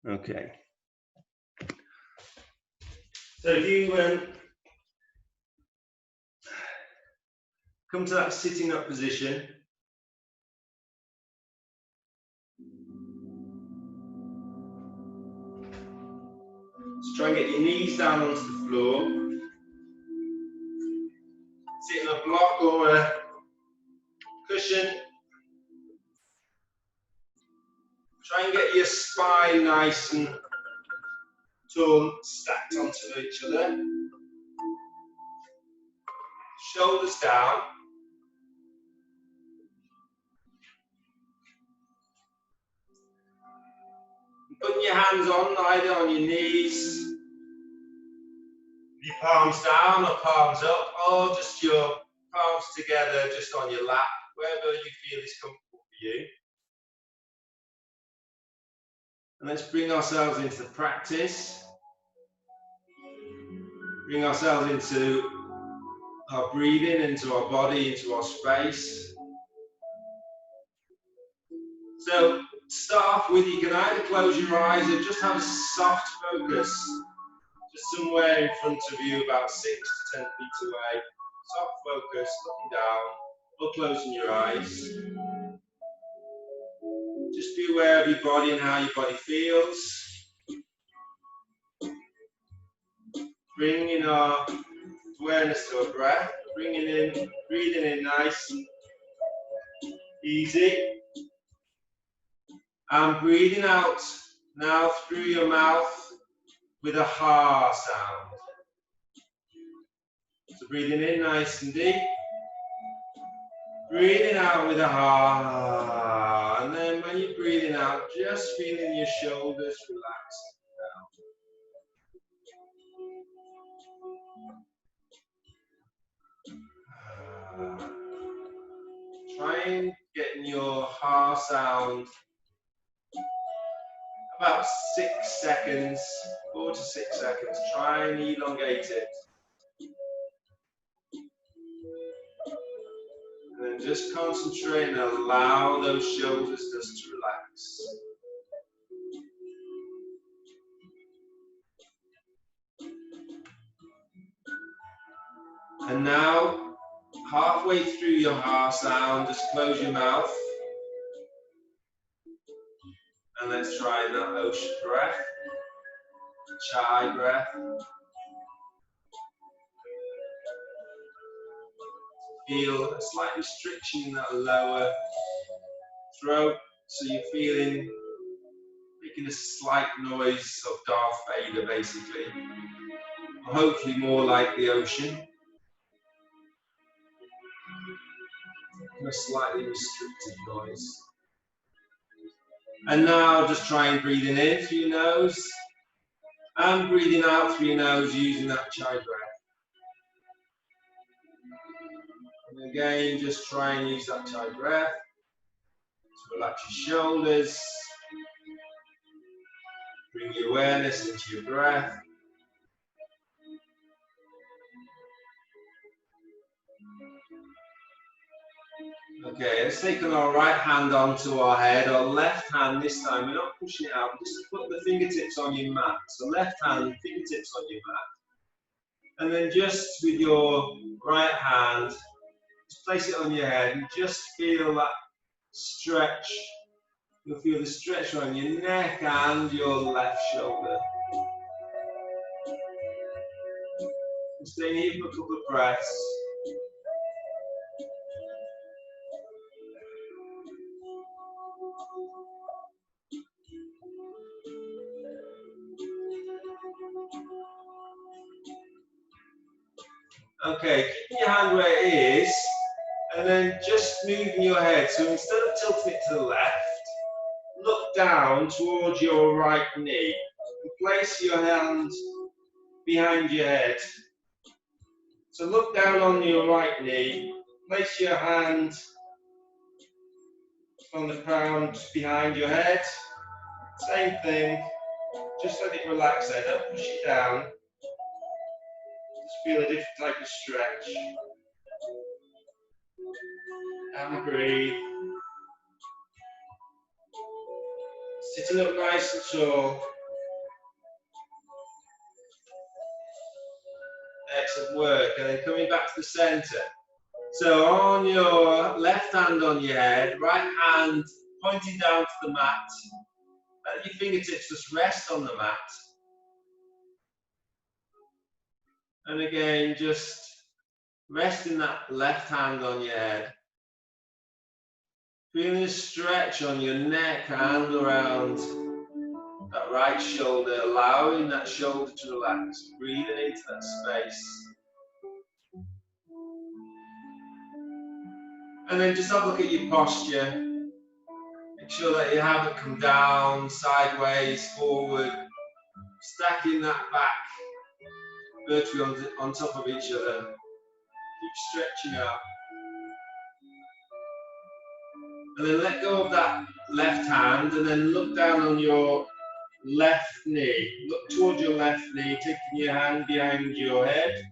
Okay. So if you come to that sitting up position, just try and get your knees down onto the floor. Sit in a block or a cushion. Try and get your spine nice and tall, stacked onto each other. Shoulders down. Putting your hands on, either on your knees, your palms down or palms up, or just your palms together just on your lap, wherever you feel is comfortable for you. And let's bring ourselves into the practice. Bring ourselves into our breathing, into our body, into our space. So, to start off with, you can either close your eyes or just have a soft focus, just somewhere in front of you, about 6 to 10 feet away. Soft focus, looking down, or closing your eyes. Just be aware of your body and how your body feels. Bringing our awareness to our breath, bringing in, breathing in nice and easy. And breathing out now through your mouth with a ha sound. So breathing in nice and deep. Breathing out with a ha. And then when you're breathing out, just feeling your shoulders relaxing down. Try and get your ha sound about 6 seconds, 4 to 6 seconds. Try and elongate it. And then just concentrate and allow those shoulders just to relax. And now, halfway through your ha sound, just close your mouth. And let's try that ocean breath, chai breath. Feel a slight restriction in that lower throat, so you're feeling, making a slight noise of Darth Vader basically, or hopefully more like the ocean. A slightly restricted noise. And now just try and breathing in through your nose and breathing out through your nose using that chai breath. And again, just try and use that chai breath to relax your shoulders. Bring your awareness into your breath. Okay, let's take our right hand onto our head, our left hand this time, we're not pushing it out, just put the fingertips on your mat. So left hand, fingertips on your mat. And then just with your right hand, just place it on your head and just feel that stretch. You'll feel the stretch on your neck and your left shoulder. And stay here for a couple of breaths. Okay, keep your hand where it is, and then just moving your head. So instead of tilting it to the left, look down towards your right knee and place your hand behind your head. So look down on your right knee, place your hand on the ground behind your head. Same thing, just let it relax there, don't push it down. Just feel a different type of stretch. And breathe. Sitting up nice and tall. work. And then coming back to the center. So on your left hand on your head, right hand pointing down to the mat. Let your fingertips just rest on the mat. And again, just resting that left hand on your head. Feeling a stretch on your neck and around that right shoulder, allowing that shoulder to relax, breathing into that space. And then just have a look at your posture. Make sure that you haven't come down, sideways, forward, stacking that back vertically on top of each other. Keep stretching out. And then let go of that left hand and then look down on your left knee. Look towards your left knee, taking your hand behind your head.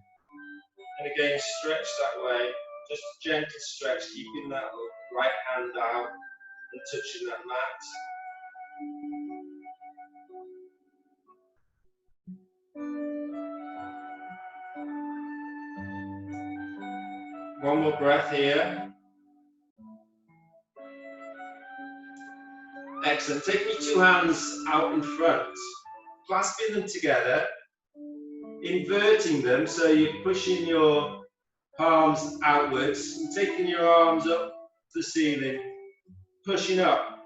And again, stretch that way. Just a gentle stretch, keeping that right hand out and touching that mat. One more breath here. Excellent. Take your two hands out in front, clasping them together, inverting them so you're pushing your palms outwards and taking your arms up to the ceiling, pushing up.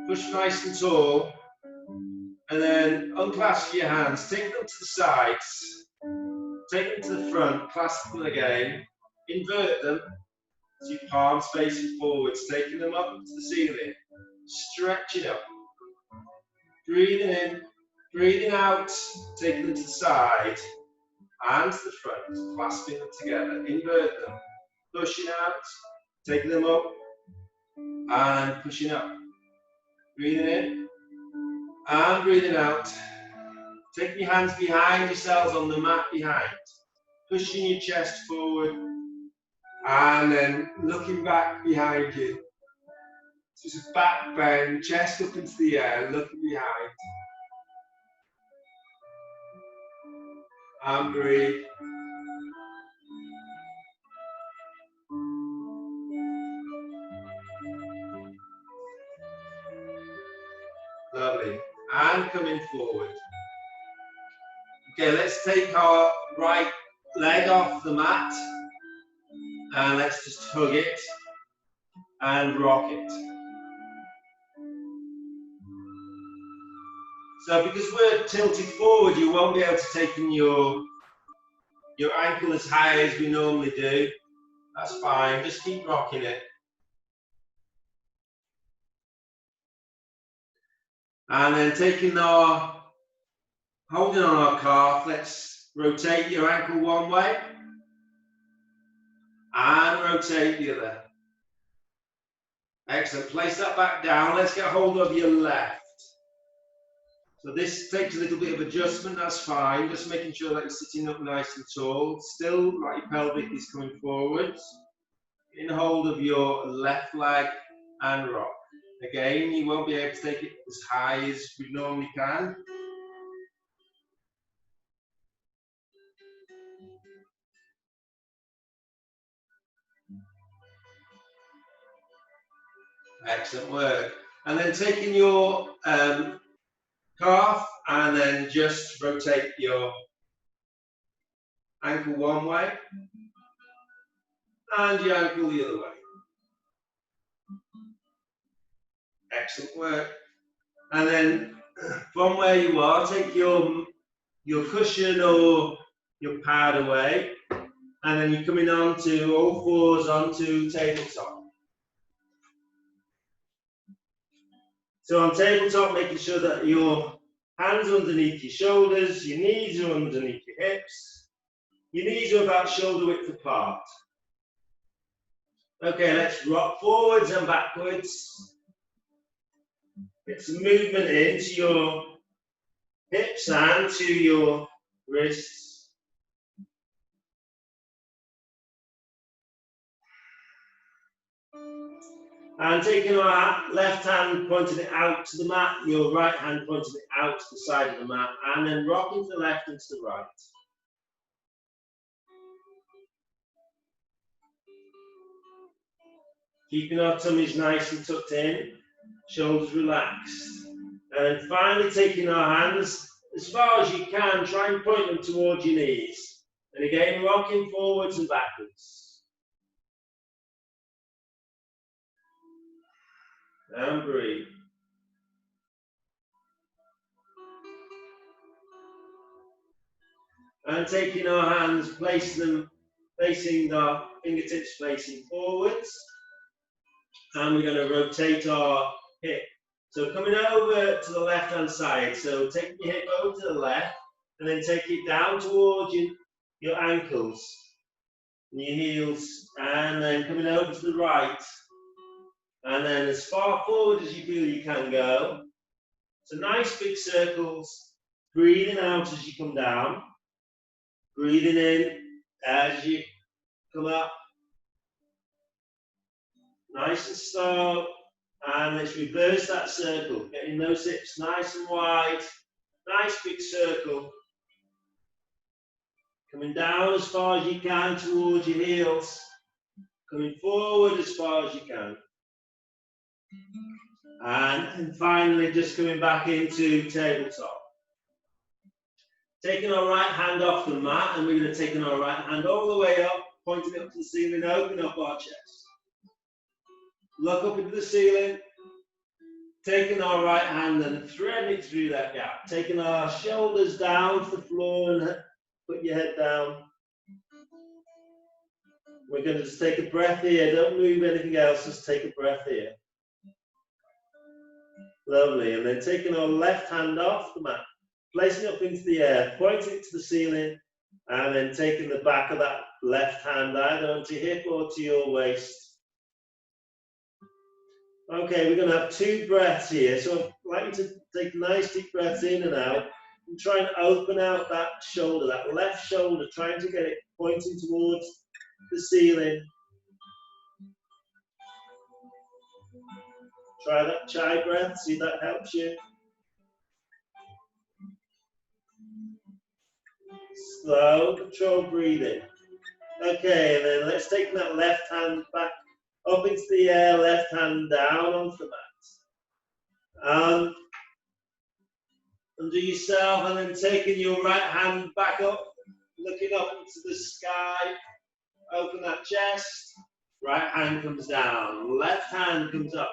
Push nice and tall, and then unclasp your hands, take them to the sides, take them to the front, clasp them again, invert them, so your palms facing forwards, taking them up to the ceiling, stretching up, breathing in, breathing out, taking them to the side, and to the front, clasping them together, invert them, pushing out, taking them up, and pushing up. Breathing in and breathing out. Taking your hands behind yourselves on the mat behind. Pushing your chest forward and then looking back behind you. Just a back bend, chest up into the air, looking behind. And breathe. Lovely. And coming forward. Okay, let's take our right leg off the mat and let's just hug it and rock it. So because we're tilted forward, you won't be able to take in your ankle as high as we normally do. That's fine, just keep rocking it. And then holding on our calf, let's rotate your ankle one way and rotate the other. Excellent, place that back down. Let's get hold of your left. So this takes a little bit of adjustment, that's fine. Just making sure that you're sitting up nice and tall. Still, like your pelvic is coming forwards. In hold of your left leg and rock. Again, you won't be able to take it as high as we normally can. Excellent work. And then taking your calf and then just rotate your ankle one way and your ankle the other way. Excellent work. And then from where you are, take your cushion or your pad away, and then you're coming onto all fours onto tabletop. So on tabletop, making sure that your hands are underneath your shoulders, your knees are underneath your hips, your knees are about shoulder width apart. Okay, let's rock forwards and backwards. Get some movement into your hips and to your wrists. And taking our left hand, pointing it out to the mat, your right hand pointing it out to the side of the mat, and then rocking to the left and to the right. Keeping our tummies nice and tucked in, shoulders relaxed. And then finally taking our hands as far as you can, try and point them towards your knees. And again, rocking forwards and backwards. And breathe. And taking our hands, placing them facing our fingertips facing forwards. And we're going to rotate our hip. So coming over to the left hand side. So take your hip over to the left and then take it down towards your ankles and your heels. And then coming over to the right. And then as far forward as you feel you can go. So nice big circles. Breathing out as you come down. Breathing in as you come up. Nice and slow. And let's reverse that circle. Getting those hips nice and wide. Nice big circle. Coming down as far as you can towards your heels. Coming forward as far as you can. And finally just coming back into tabletop. Taking our right hand off the mat and we're going to take our right hand all the way up, pointing up to the ceiling, open up our chest. Look up into the ceiling. Taking our right hand and threading it through that gap. Taking our shoulders down to the floor and put your head down. We're going to just take a breath here. Don't move anything else, just take a breath here. Lovely. And then taking our left hand off the mat. Placing it up into the air, pointing it to the ceiling, and then taking the back of that left hand either onto your hip or to your waist. Okay, we're going to have 2 breaths here. So I'd like you to take nice deep breaths in and out, and try and open out that shoulder, that left shoulder, trying to get it pointing towards the ceiling. Try that chai breath, see if that helps you. Slow, controlled breathing. Okay, and then let's take that left hand back up into the air, left hand down onto the mat. Under yourself, and then taking your right hand back up, looking up into the sky. Open that chest. Right hand comes down. Left hand comes up.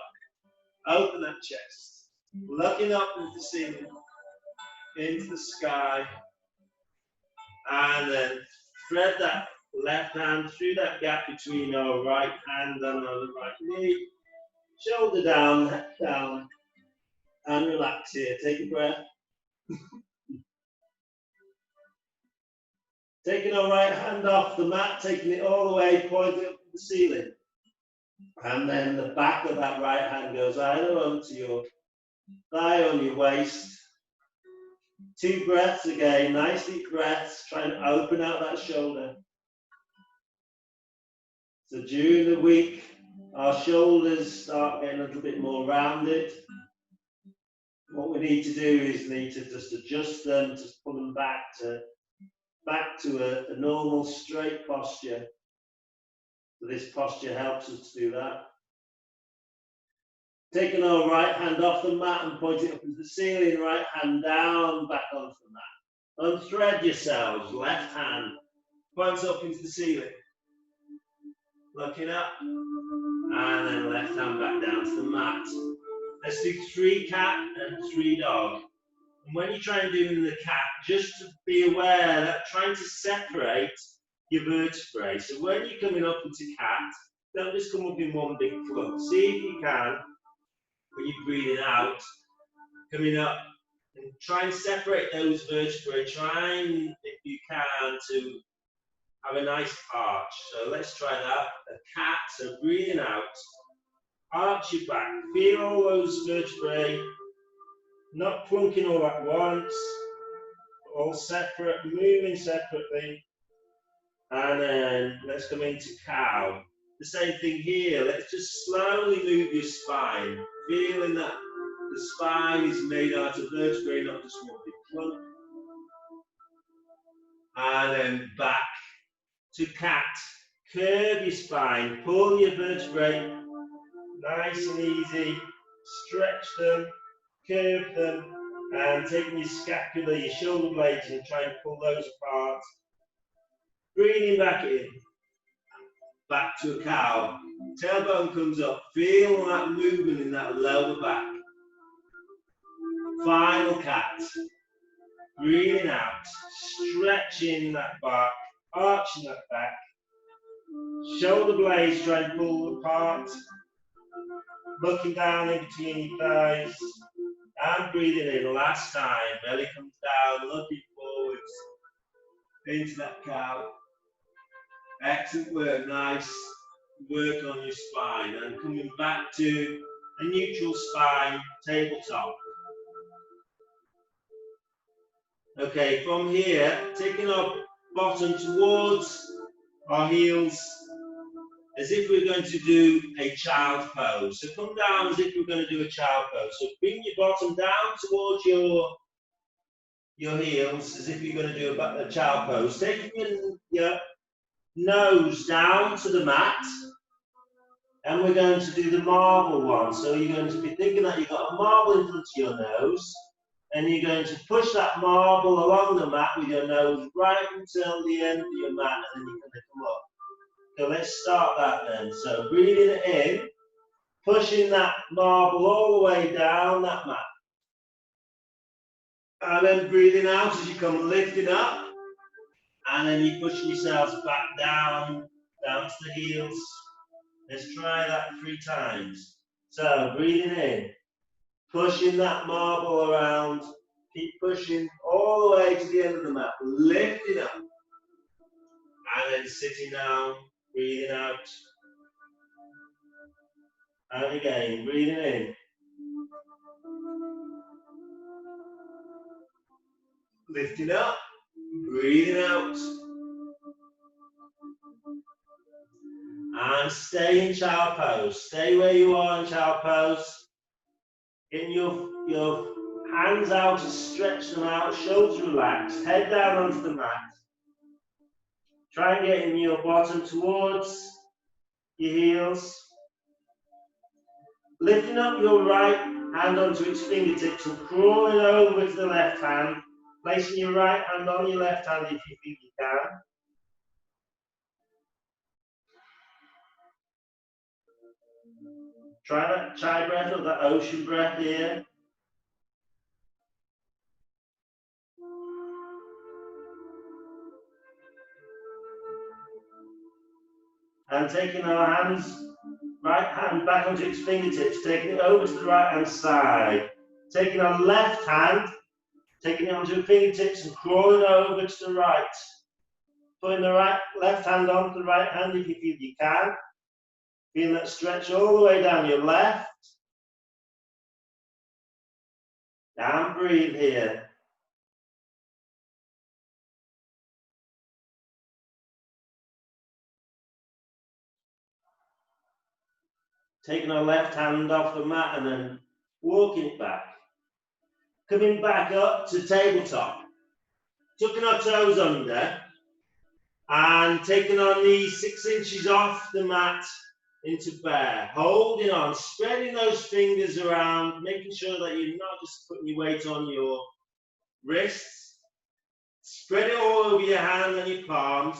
Open that chest. Looking up into the ceiling, into the sky. And then thread that left hand through that gap between our right hand and our right knee. Shoulder down, head down. And relax here. Take a breath. Taking our right hand off the mat, taking it all the way, pointing up to the ceiling. And then the back of that right hand goes either onto your thigh or your waist. 2 breaths again, nice deep breaths, try and open out that shoulder. So during the week, our shoulders start getting a little bit more rounded. What we need to do is just adjust them, just pull them back to a normal straight posture. So this posture helps us to do that. Taking our right hand off the mat and pointing up into the ceiling, right hand down, back onto the mat. Unthread yourselves, left hand points up into the ceiling. Looking up, and then left hand back down to the mat. Let's do 3 cat and 3 dog. And when you try and do in the cat, just to be aware that trying to separate your vertebrae. So when you're coming up into cat, don't just come up in one big clump. See if you can, when you're breathing out, coming up, and try and separate those vertebrae. Try and, if you can, to have a nice arch. So let's try that. A cat, so breathing out, arch your back. Feel all those vertebrae, not plunking all at once, all separate, moving separately. And then let's come into cow. The same thing here. Let's just slowly move your spine, feeling that the spine is made out of vertebrae, not just one big clump. And then back to cat. Curve your spine, pull your vertebrae Nice and easy. Stretch them, curve them, and taking your scapula, your shoulder blades, and try and pull those apart. Breathing back in. Back to a cow. Tailbone comes up. Feel that movement in that lower back. Final cat. Breathing out. Stretching that back. Arching that back. Shoulder blades try and pull apart. Looking down in between your thighs. And breathing in. Last time. Belly comes down. Looking forwards. Into that cow. Excellent work. Nice work on your spine. And coming back to a neutral spine, tabletop. Okay, from here, taking our bottom towards our heels as if we're going to do a child pose. So come down as if we're going to do a child pose. So bring your bottom down towards your heels as if you're going to do a child pose. Taking your nose down to the mat. And we're going to do the marble one. So you're going to be thinking that you've got a marble in front of your nose. And you're going to push that marble along the mat with your nose right until the end of your mat, and then you're going to come up. So let's start that then. So breathing in, pushing that marble all the way down that mat. And then breathing out as you come lifting up. And then you push yourselves back down to the heels. Let's try that 3 times. So breathing in. Pushing that marble around, keep pushing all the way to the end of the mat, lifting up, and then sitting down, breathing out, and again, breathing in, lifting up, breathing out, and stay in child pose, stay where you are in child pose. Getting your hands out and stretch them out, shoulders relaxed, head down onto the mat. Try and get in your bottom towards your heels. Lifting up your right hand onto its fingertips and crawling over to the left hand. Placing your right hand on your left hand if you think you can. Try that chai breath or that ocean breath here. And taking our hands, right hand back onto its fingertips, taking it over to the right hand side. Taking our left hand, taking it onto the fingertips and crawling over to the right. Putting the left hand onto the right hand if you feel you can. Feeling that stretch all the way down your left. And breathe here. Taking our left hand off the mat and then walking it back. Coming back up to tabletop. Tucking our toes under and taking our knees 6 inches off the mat into bear. Holding on, spreading those fingers around, making sure that you're not just putting your weight on your wrists. Spread it all over your hand and your palms.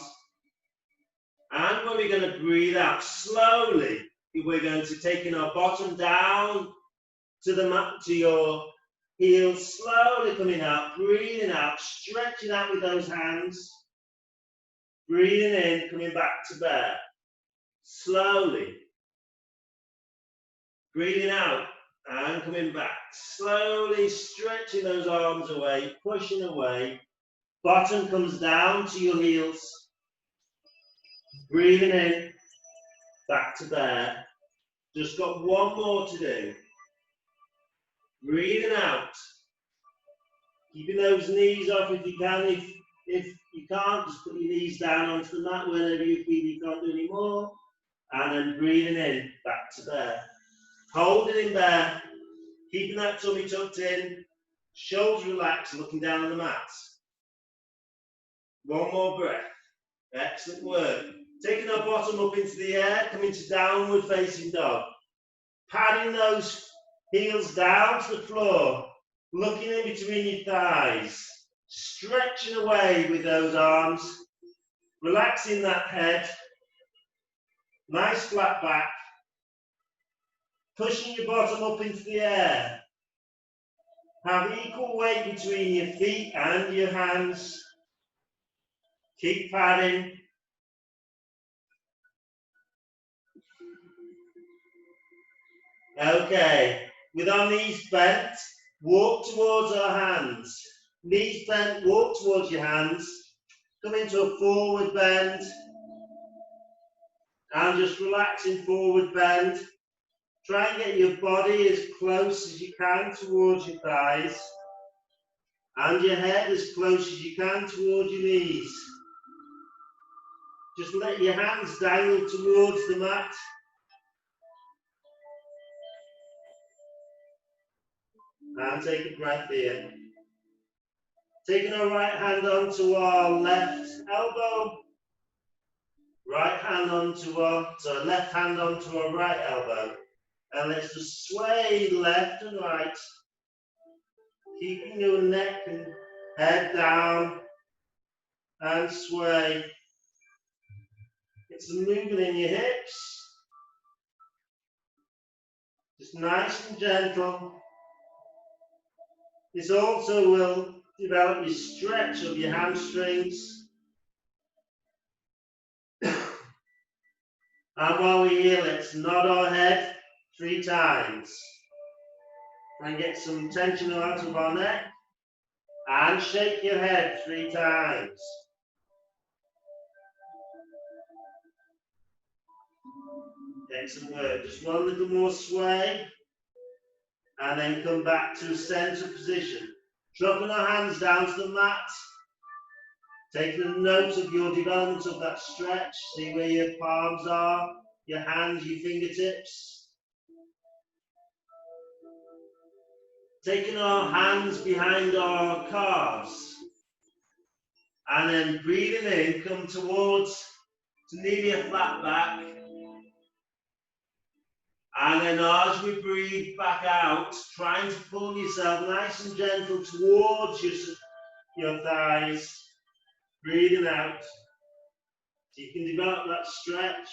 And when we're going to breathe out slowly, we're going to take our bottom down to the mat, to your heels, slowly coming out, breathing out, stretching out with those hands. Breathing in, coming back to bear. Slowly. Breathing out and coming back. Slowly stretching those arms away, pushing away. Bottom comes down to your heels. Breathing in, back to bear. Just got one more to do. Breathing out. Keeping those knees off if you can. If you can't, just put your knees down onto the mat whenever you feel you can't do any more. And then breathing in, back to bear. Holding in bear. Keeping that tummy tucked in. Shoulders relaxed, looking down on the mat. One more breath. Excellent work. Taking our bottom up into the air, coming to downward facing dog. Padding those heels down to the floor, looking in between your thighs, stretching away with those arms, relaxing that head, nice flat back, pushing your bottom up into the air. Have equal weight between your feet and your hands. Keep padding. Okay, with our knees bent, walk towards our hands. Knees bent, walk towards your hands. Come into a forward bend. And just relax in forward bend. Try and get your body as close as you can towards your thighs. And your head as close as you can towards your knees. Just let your hands dangle towards the mat. And take a breath here. Taking our right hand onto our left elbow. Right hand onto our, so left hand onto our right elbow. And let's just sway left and right. Keeping your neck and head down. And sway. Get some movement in your hips. Just nice and gentle. This also will develop your stretch of your hamstrings. And while we're here, let's nod our head 3 times. And get some tension out of our neck. And shake your head 3 times. Excellent work. Just one little more sway. And then come back to center position. Dropping our hands down to the mat. Taking a note of your development of that stretch. See where your palms are, your hands, your fingertips. Taking our hands behind our calves. And then breathing in, come towards to nearly a flat back. And then as we breathe back out, trying to pull yourself nice and gentle towards your thighs. Breathing out. So you can develop that stretch.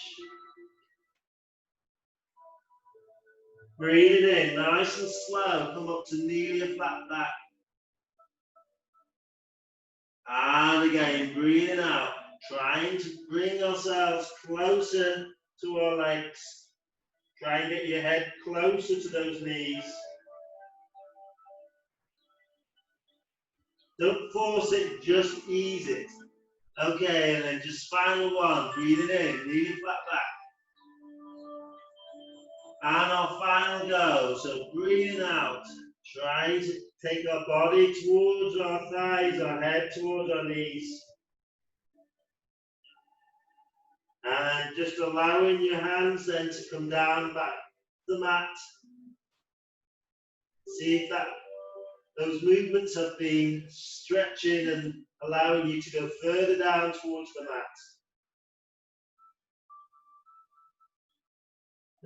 Breathing in, nice and slow, come up to nearly a flat back. And again, breathing out, trying to bring ourselves closer to our legs. Try and get your head closer to those knees. Don't force it, just ease it. Okay, and then just final one, breathing in, nearly flat back. And our final go, so breathing out, trying to take our body towards our thighs, our head towards our knees. And just allowing your hands then to come down back to the mat. See if those movements have been stretching and allowing you to go further down towards the mat.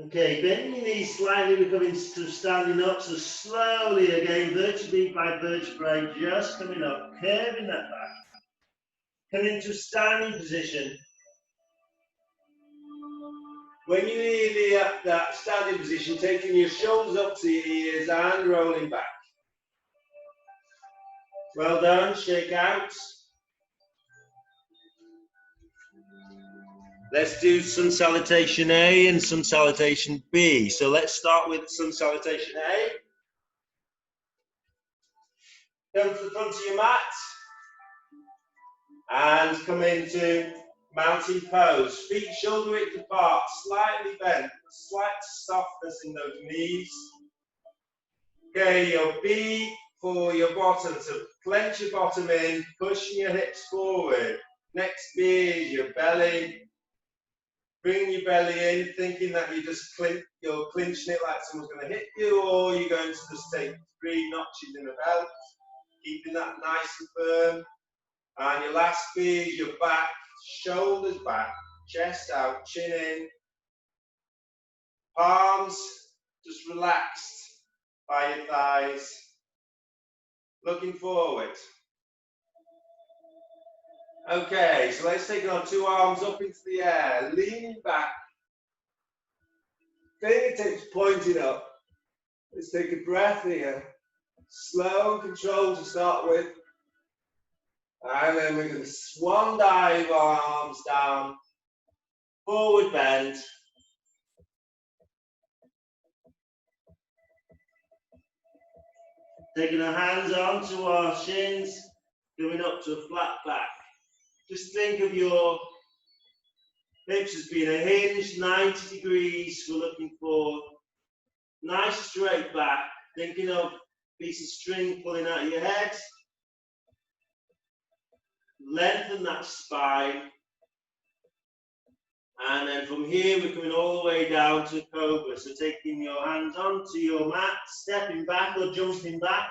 Okay, bending your knees slightly, we're coming to standing up, so slowly again, vertebrae by vertebrae, just coming up, curving that back. Coming into a standing position. When you're nearly at that standing position, taking your shoulders up to your ears and rolling back. Well done, shake out. Let's do sun salutation A and sun salutation B. So let's start with sun salutation A. Come to the front of your mat and come into mountain pose. Feet shoulder width apart, slightly bent, slight softness in those knees. Okay, your B for your bottom. So clench your bottom in, pushing your hips forward. Next B is your belly. Bring your belly in, thinking that you're clinching it like someone's going to hit you, or you're going to just take 3 notches in the belt, keeping that nice and firm. And your last B is your back, shoulders back, chest out, chin in, palms just relaxed by your thighs, looking forward. Okay, so let's take our two arms up into the air, leaning back, fingertips pointing up. Let's take a breath here, slow and controlled to start with. And then we're going to swan dive our arms down, forward bend. Taking our hands onto our shins, going up to a flat back. Just think of your hips as being a hinge, 90 degrees. We're looking for nice straight back. Thinking of a piece of string pulling out of your head. Lengthen that spine. And then from here, we're coming all the way down to cobra. So taking your hands onto your mat, stepping back or jumping back.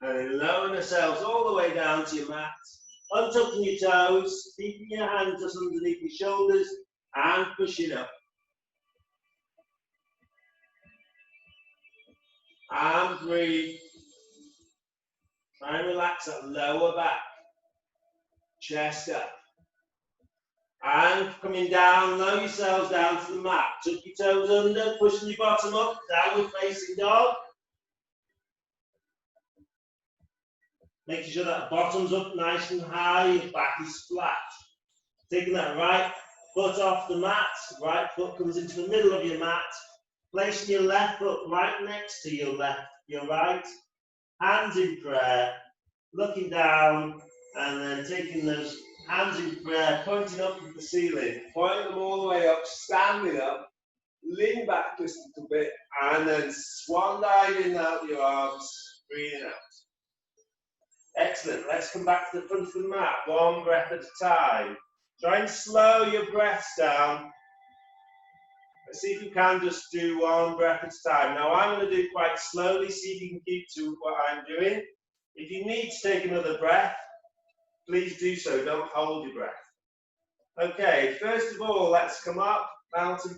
And then lowering ourselves all the way down to your mat. Untucking your toes, keeping your hands just underneath your shoulders and pushing up. And breathe. Try and relax that lower back, chest up. And coming down, lower yourselves down to the mat. Tuck your toes under, pushing your bottom up, downward facing dog. Making sure that bottom's up nice and high, your back is flat. Taking that right foot off the mat, right foot comes into the middle of your mat. Placing your left foot right next to your right. Hands in prayer, looking down, and then taking those hands in prayer, pointing up at the ceiling. Point them all the way up, standing up, lean back just a little bit, and then swan diving out your arms, breathing out. Excellent. Let's come back to the front of the mat, one breath at a time. Try and slow your breaths down. Let's see if you can just do one breath at a time. Now I'm going to do quite slowly, see if you can keep to what I'm doing. If you need to take another breath, please do so, don't hold your breath. Okay, first of all, let's come up, mountain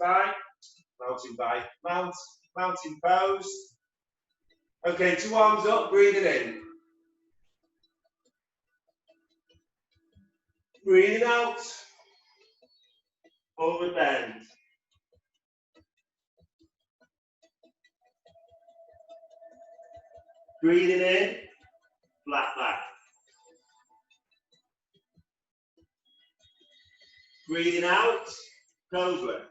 pose. Okay, two arms up, breathing in. Breathing out, forward bend. Breathing in, flat back. Breathing out, cobra.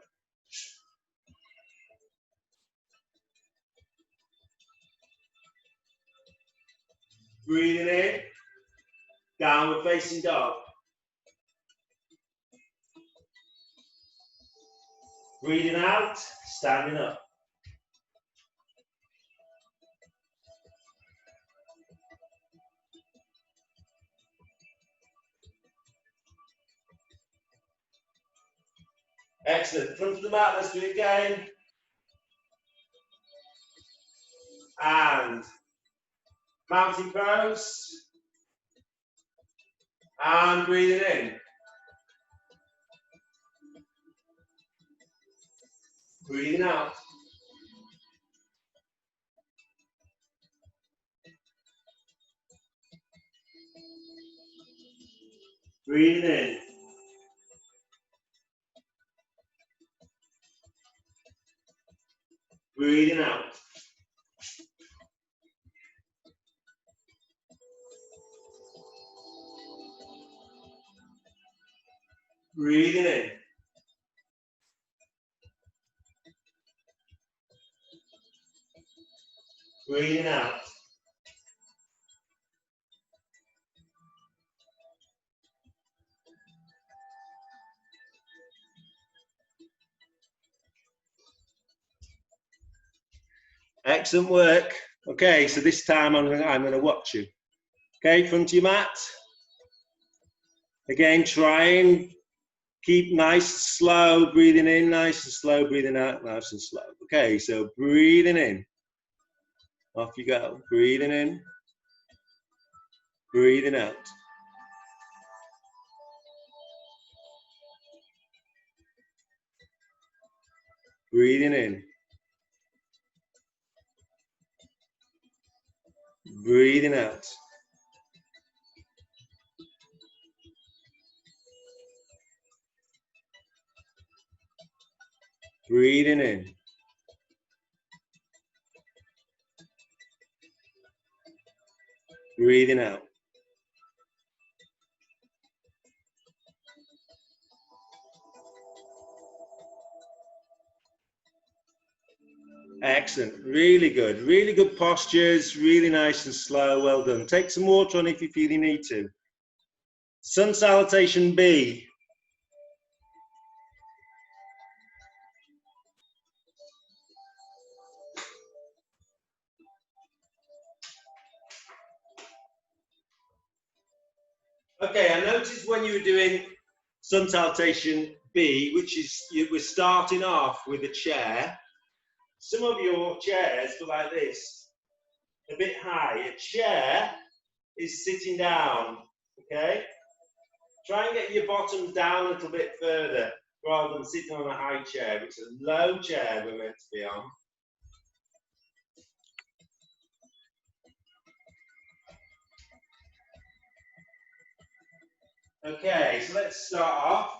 Breathing in, downward facing dog. Breathing out, standing up. Excellent. Front of the mat, let's do it again. And mountain pose. And breathing in. Breathing out. Breathing in. Breathing out. Breathing in. Breathing out. Excellent work. Okay, so this time I'm going to watch you. Okay, front of your mat. Again, try and keep nice and slow, breathing in, nice and slow, breathing out, nice and slow. Okay, so breathing in. Off you go. Breathing in. Breathing out. Breathing in. Breathing out. Breathing in. Breathing out. Excellent, really good. Really good postures, really nice and slow, well done. Take some water on if you feel you need to. Sun salutation B. Okay, I noticed when you were doing sun salutation B, which is, you were starting off with a chair. Some of your chairs go like this, a bit high. A chair is sitting down, okay? Try and get your bottom down a little bit further rather than sitting on a high chair, which is a low chair we're meant to be on. Okay, so let's start off.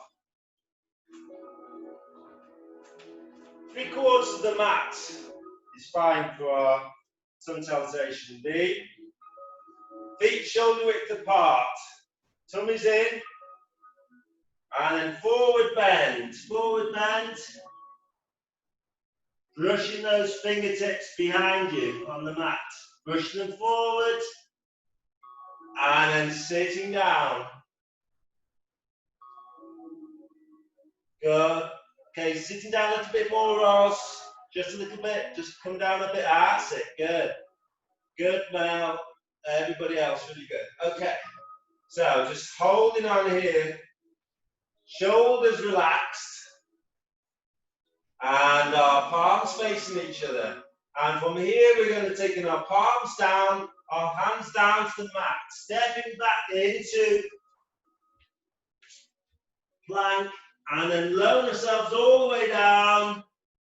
3/4 of the mat is fine for our sun salutation B. Feet shoulder width apart. Tummy's in. And then forward bend. Forward bend. Brushing those fingertips behind you on the mat. Brushing them forward. And then sitting down. Good. Okay, sitting down a little bit more, Ross. Just a little bit. Just come down a bit. That's it. Good. Good, Mel. Everybody else, really good. Okay. So just holding on here. Shoulders relaxed. And our palms facing each other. And from here, we're going to take in our palms down, our hands down to the mat. Stepping back into plank. And then lowering ourselves all the way down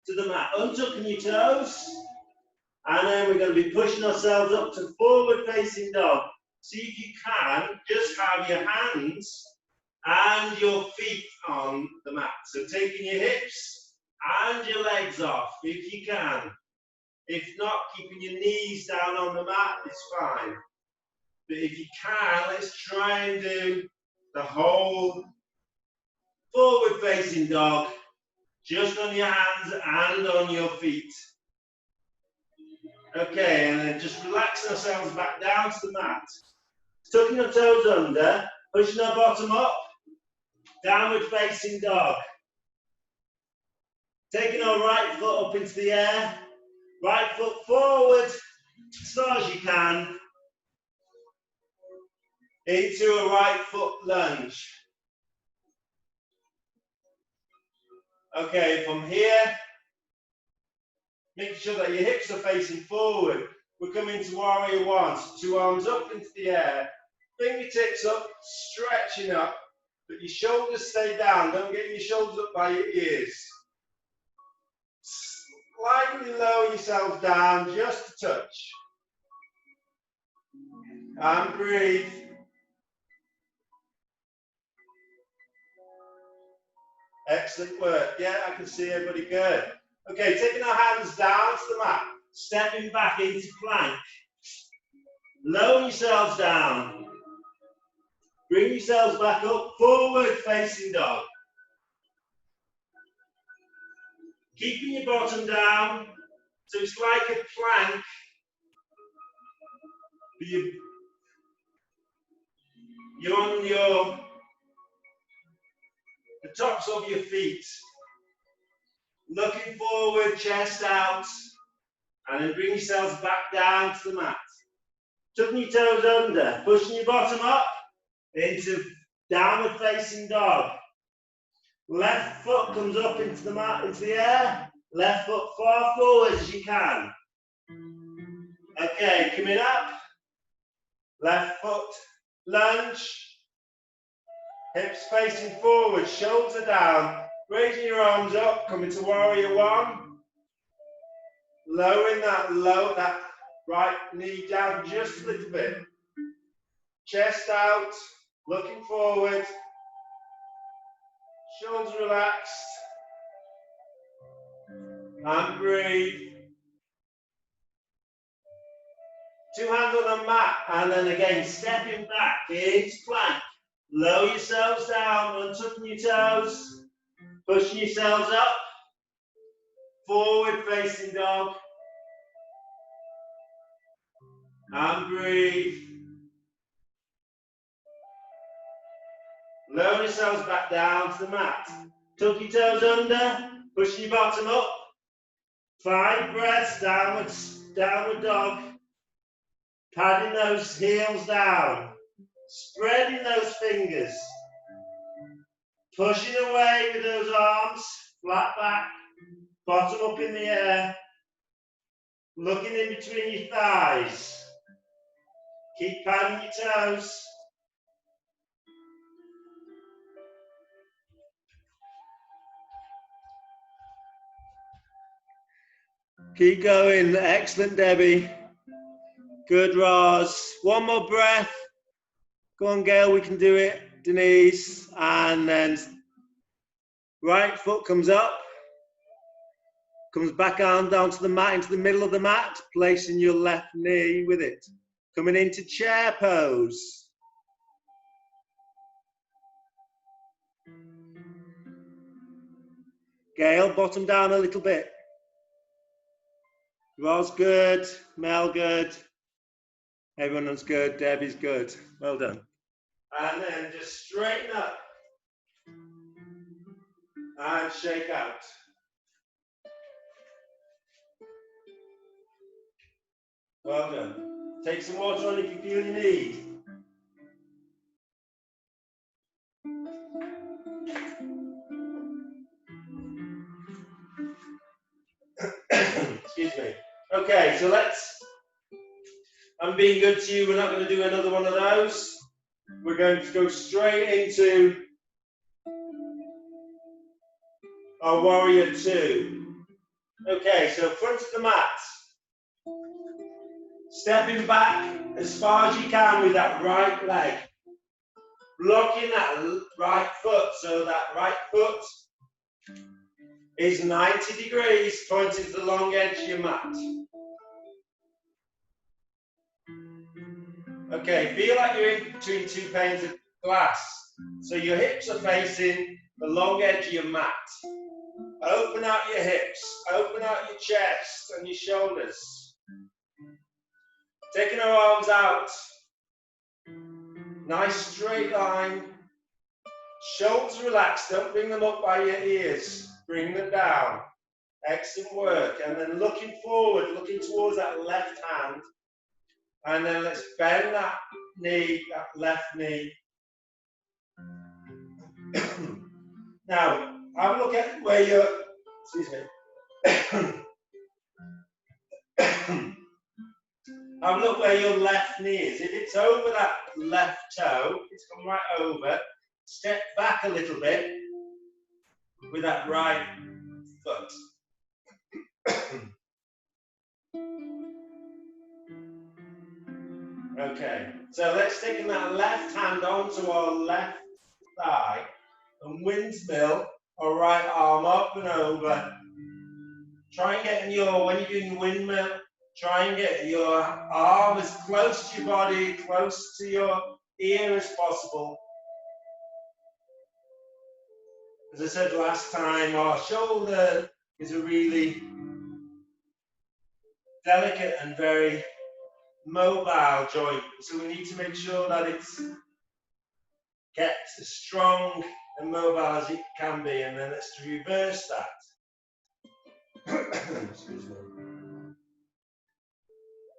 to the mat. Untucking your toes. And then we're going to be pushing ourselves up to forward facing dog. See if you can just have your hands and your feet on the mat. So taking your hips and your legs off if you can. If not, keeping your knees down on the mat is fine. But if you can, let's try and do the whole forward facing dog, just on your hands and on your feet. Okay, and then just relaxing ourselves back down to the mat. Tucking our toes under, pushing our bottom up, downward facing dog. Taking our right foot up into the air, right foot forward as far as you can, into a right foot lunge. Okay, from here, make sure that your hips are facing forward. We're coming to warrior one. So 2 arms up into the air, fingertips up, stretching up, but your shoulders stay down. Don't get your shoulders up by your ears. Slightly lower yourselves down, just a touch. And breathe. Excellent work. Yeah, I can see everybody good. Okay, taking our hands down to the mat, stepping back into plank. Lower yourselves down. Bring yourselves back up, forward facing dog. Keeping your bottom down, so it's like a plank. You're on the tops of your feet. Looking forward, chest out, and then bring yourselves back down to the mat. Tucking your toes under, pushing your bottom up into downward facing dog. Left foot comes up into the mat, into the air. Left foot far forward as you can. Okay, coming up. Left foot lunge. Hips facing forward, shoulder down. Raising your arms up, coming to warrior one. Lowering that Right knee down just a little bit. Chest out, looking forward. Shoulders relaxed. And breathe. 2 hands on the mat, and then again stepping back into plank. Lower yourselves down, untucking your toes, pushing yourselves up. Forward facing dog. And breathe. Lower yourselves back down to the mat. Tuck your toes under, pushing your bottom up. 5 breaths, downward dog. Padding those heels down. Spreading those fingers. Pushing away with those arms, flat back, bottom up in the air. Looking in between your thighs. Keep padding your toes. Keep going. Excellent, Debbie. Good, Roz. One more breath. Go on, Gail, we can do it. Denise. And then right foot comes up. Comes back arm down to the mat, into the middle of the mat, placing your left knee with it. Coming into chair pose. Gail, bottom down a little bit. Roz, good. Mel, good. Everyone's good. Debbie's good. Well done. And then just straighten up. And shake out. Well done. Take some water on if you feel you need. Excuse me. Okay, so I'm being good to you. We're not going to do another one of those. We're going to go straight into our warrior 2. Okay, so front of the mat. Stepping back as far as you can with that right leg. Blocking that right foot, so that right foot is 90 degrees, pointing to the long edge of your mat. Okay, feel like you're in between 2 panes of glass. So your hips are facing the long edge of your mat. Open out your hips, open out your chest and your shoulders. Taking our arms out. Nice straight line. Shoulders relaxed, don't bring them up by your ears. Bring them down. Excellent work. And then looking forward, looking towards that left hand. And then let's bend that knee, that left knee. Now, have a look at where your, excuse me. Have a look where your left knee is. If it's over that left toe, it's come right over. Step back a little bit with that right foot. Okay, so let's stick that left hand onto our left thigh and windmill our right arm up and over. Try and get when you're doing the windmill, try and get your arm as close to your body, close to your ear as possible. As I said last time, our shoulder is a really delicate and very mobile joint, so we need to make sure that it's kept as strong and mobile as it can be, and then let's reverse that. Excuse me.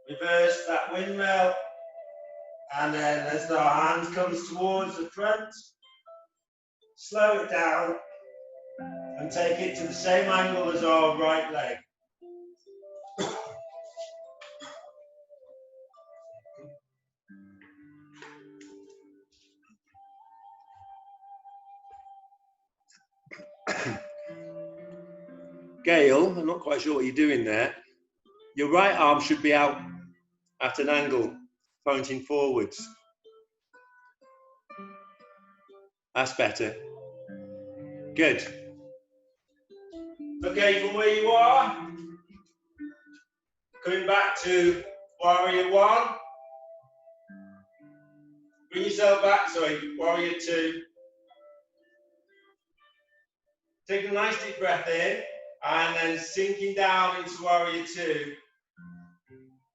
Reverse that windmill, and then as our hand comes towards the front, slow it down and take it to the same angle as our right leg. Gail, I'm not quite sure what you're doing there. Your right arm should be out at an angle, pointing forwards. That's better. Good. Okay, from where you are, coming back to warrior one. Bring yourself back, sorry, warrior two. Take a nice deep breath in, and then sinking down into warrior two.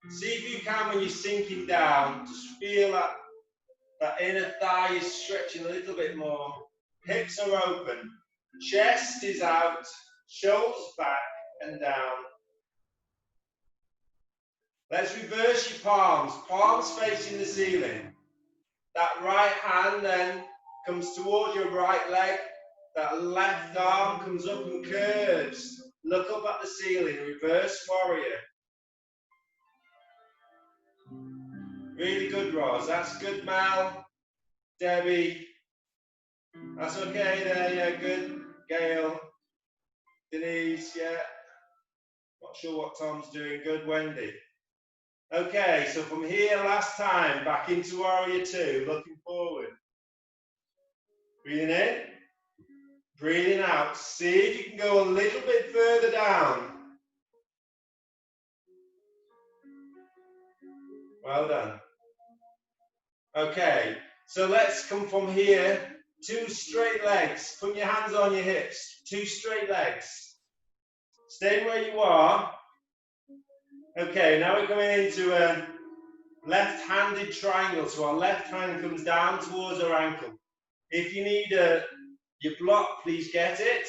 See if you can, when you're sinking down, just feel that inner thigh is stretching a little bit more. Hips are open, chest is out, shoulders back and down. Let's reverse your palms, palms facing the ceiling. That right hand then comes towards your right leg, that left arm comes up and curves. Look up at the ceiling, reverse warrior. Really good, Roz. That's good, Mel. Debbie. That's okay there, yeah, good. Gail. Denise, yeah. Not sure what Tom's doing. Good, Wendy. Okay, so from here, last time, back into warrior two, looking forward. Breathing in, breathing out. See if you can go a little bit further down. Well done. Okay, so let's come from here, two straight legs. Put your hands on your hips, two straight legs. Stay where you are. Okay, now we're coming into a left-handed triangle. So our left hand comes down towards our ankle. If you need your block, please get it.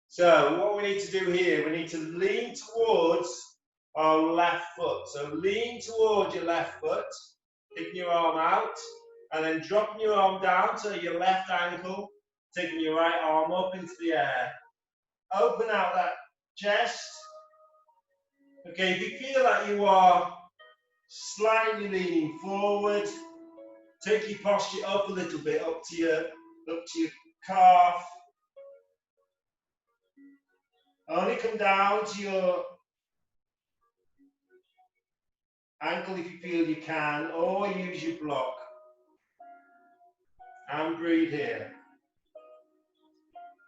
So what we need to do here, we need to lean towards our left foot. So lean towards your left foot, taking your arm out, and then dropping your arm down to your left ankle, taking your right arm up into the air. Open out that chest. Okay, if you feel like you are slightly leaning forward, take your posture up a little bit, up to your calf. Only come down to your ankle if you feel you can, or use your block. And breathe here.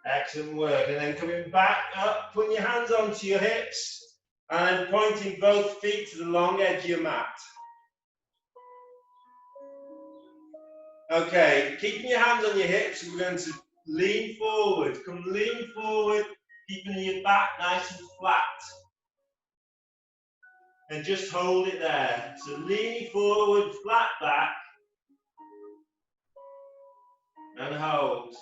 Excellent work. And then coming back up, putting your hands onto your hips, and then pointing both feet to the long edge of your mat. Okay, keeping your hands on your hips, we're going to lean forward. Come lean forward, keeping your back nice and flat. And just hold it there. So lean forward, flat back. And hold.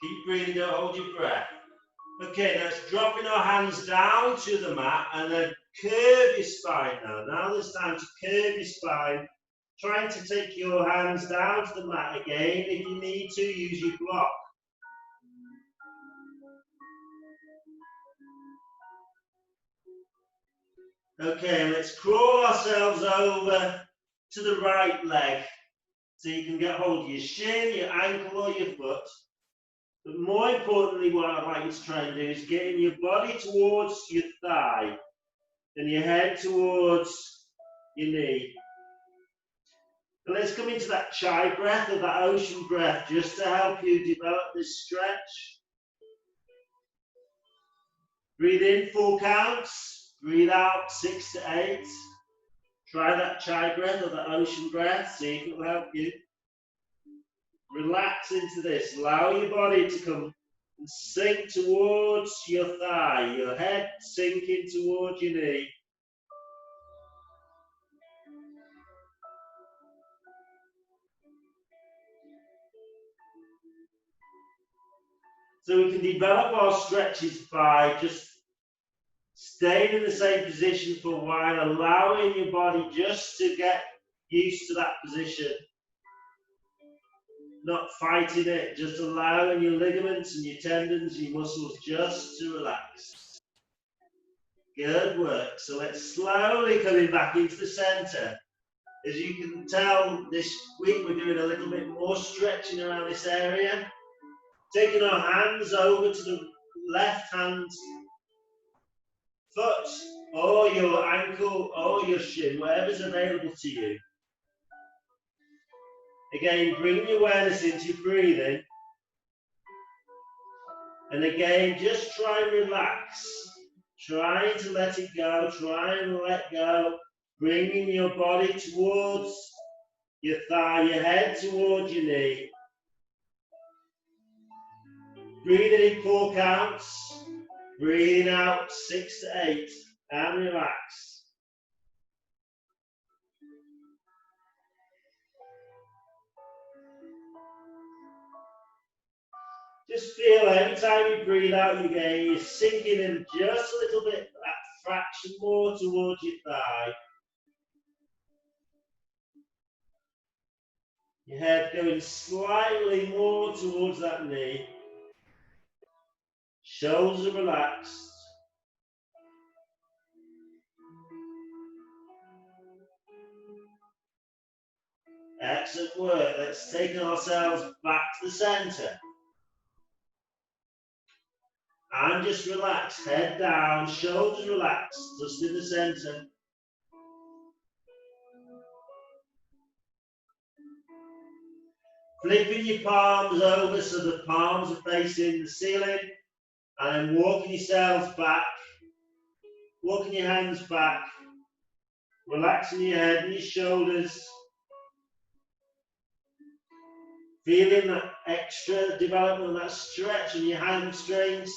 Keep breathing, don't hold your breath. Okay, now it's dropping our hands down to the mat and then curve your spine now. Now there's time to curve your spine. Trying to take your hands down to the mat again. If you need to, use your block. Okay, let's crawl ourselves over to the right leg. So you can get hold of your shin, your ankle or your foot. But more importantly, what I'd like you to try and do is getting your body towards your thigh and your head towards your knee. And let's come into that chai breath or that ocean breath just to help you develop this stretch. Breathe in 4 counts, breathe out 6 to 8. Try that chai breath or that ocean breath, see if it will help you. Relax into this, allow your body to come and sink towards your thigh, your head sinking towards your knee. So we can develop our stretches by just staying in the same position for a while, allowing your body just to get used to that position. Not fighting it, just allowing your ligaments and your tendons, your muscles just to relax. Good work. So let's slowly coming back into the center. As you can tell, this week we're doing a little bit more stretching around this area. Taking our hands over to the left hand foot or your ankle, or your shin, whatever's available to you. Again, bring your awareness into your breathing. And again, just try and relax. Trying to let it go, try and let go. Bringing your body towards your thigh, your head towards your knee. Breathing in 4 counts. Breathing out 6 to 8. And relax. Just feel every time you breathe out again, you're sinking in just a little bit, that fraction more towards your thigh. Your head going slightly more towards that knee. Shoulders are relaxed. Excellent work. Let's take ourselves back to the centre. And just relax. Head down, shoulders relaxed, just in the centre. Flipping your palms over so the palms are facing the ceiling. And then walking yourselves back. Walking your hands back. Relaxing your head and your shoulders. Feeling that extra development, that stretch in your hamstrings.